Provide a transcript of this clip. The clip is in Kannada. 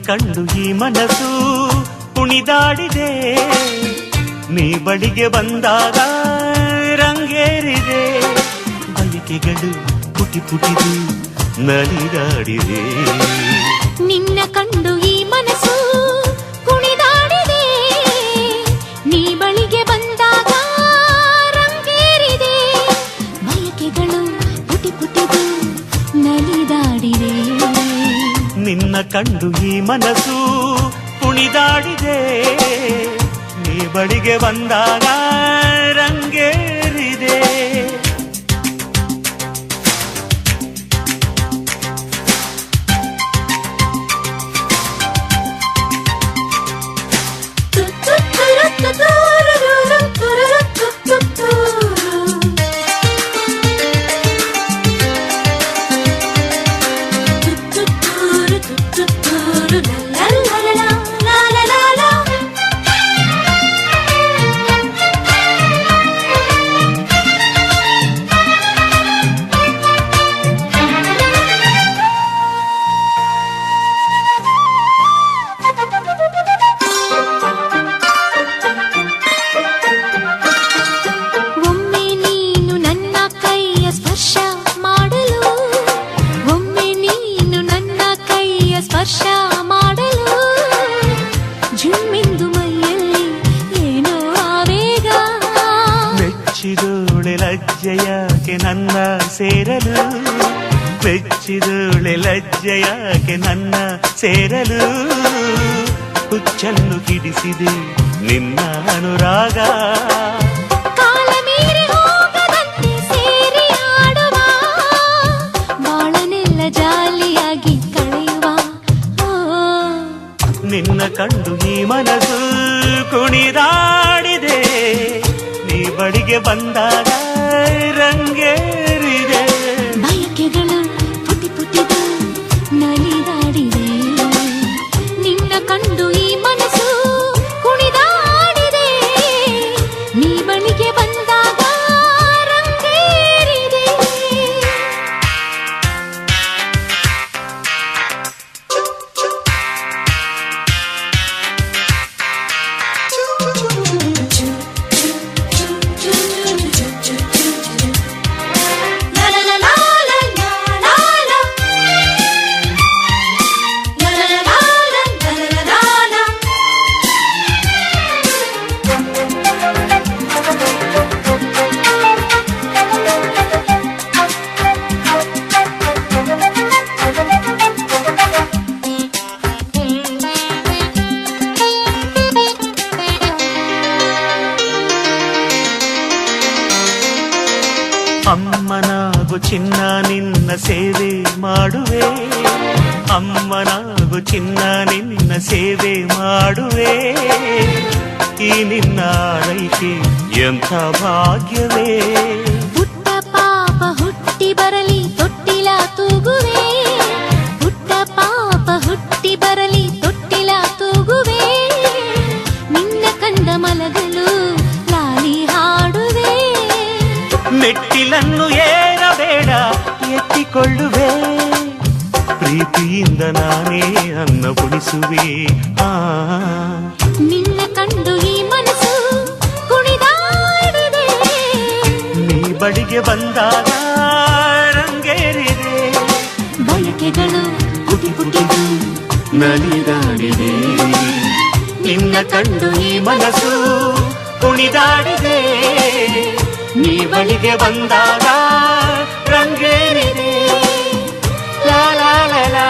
ಕಂಡು ಈ ಮನಸ್ಸು ಕುಣಿದಾಡಿದೆ, ನೀ ಬಳಿಗೆ ಬಂದಾಗ ರಂಗೇರಿದೆ, ಬಯಕೆಗಳು ಪುಟಿ ಪುಟಿದು ನಲಿದಾಡಿದೆ. ನಿನ್ನ ಕಂಡು ಈ ಮನಸ್ಸು ಕುಣಿದಾಡಿದೆ, ನೀ ಬಳಿಗೆ ಬಂದಾಗ ರಂಗೇರಿದೆ, ಬಯಕೆಗಳು ಪುಟಿ ಪುಟಿದು ನಲಿದಾಡಿದೆ. ನಿನ್ನ ಕಂಡು ಈ ಮನಸ್ಸು ಕುಣಿದಾಡಿದೆ, ನೀ ಬಳಿಗೆ ಬಂದಾಗ ರಂಗೇರಿದೆ. ಸ್ಪರ್ಶ ಮಾಡಲು ಜುಮ್ಮೆಂದು ಮೈಯಲ್ಲಿ ಏನೋ ಆವೇಗ, ಮೆಚ್ಚಿದೋಳೆ ಲಜ್ಜೆಯಾಕೆ ನನ್ನ ಸೇರಲು, ಮೆಚ್ಚಿದೋಳೆ ಲಜ್ಜೆಯಾಕೆ ನನ್ನ ಸೇರಲು, ಹುಚ್ಚನ್ನು ಹಿಡಿಸಿದೆ ನಿನ್ನ ಅನುರಾಗ, ಕಾಲ ಮೀರಿ ಹೋಗದಂತೆ ಸೇರಿ ಆಡುವ, ಬಾಳನೆಲ್ಲ ಜಾಲಿಯಾಗಿ ನಿನ್ನ ಕಂಡು ಈ ಮನಸ್ಸು ಕುಣಿದಾಡಿದೆ, ನೀ ಬಳಿಗೆ ಬಂದಾಗ ರಂಗೇರಿದೆ, ಬಯಕೆಗಳು ಪುಟಿ ಪುಟಿದು ನಲಿದಾಡಿದೆ. ನಿನ್ನ ಕಂಡು ಈ ಮನಸ್ಸು ಕುಣಿದಾಡಿದೆ, ನೀ ಬಳಿಗೆ ಬಂದಾಗ ರಂಗೇರಿದೆ. ಅಮ್ಮನಾಗು ಚಿನ್ನ ನಿನ್ನ ಸೇವೆ ಮಾಡುವೆ, ಅಮ್ಮನಾಗು ಚಿನ್ನ ನಿನ್ನ ಸೇವೆ ಮಾಡುವೆ, ಈ ನಿನ್ನ ಆರೈಕೆ ಎಂಥ ಭಾಗ್ಯವೇ, ಪುಟ್ಟ ಪಾಪ ಹುಟ್ಟಿ ಬರಲಿ ತೊಟ್ಟಿಲ ತೂಗುವೆ, ಪುಟ್ಟ ಪಾಪ ಹುಟ್ಟಿ ಬರಲಿ ತೊಟ್ಟಿಲ ತೂಗುವೆ, ನಿನ್ನ ಕಂದ ಮಲಗಲು ಲಾಲಿ ಹಾಡುವೆ, ಮೆಟ್ಟಿಲನ್ನು ಏರಬೇಡ ಎತ್ತಿಕೊಳ್ಳುವೆ, ಪ್ರೀತಿಯಿಂದ ನಾನೇ ಅನ್ನ ಉಳಿಸುವೆ. ನಿನ್ನ ಕಂಡು ಈ ಮನಸ್ಸು ಕುಣಿದಾಡಿದೆ, ನೀ ಬಳಿಗೆ ಬಂದಾಗ ರಂಗೇರಿದೆ, ಬಯಕೆಗಳು ಪುಟಿ ಪುಟಿದು ನಲಿದಾಡಿದೆ. ನಿನ್ನ ಕಂಡು ಈ ಮನಸ್ಸು ಕುಣಿದಾಡಿದೆ, ನೀ ಬಳಿಗೆ ಬಂದಾಗ ರಂಗೇರಿದೆ. ಲಾ ಲಾ ಲಾ ಲಾ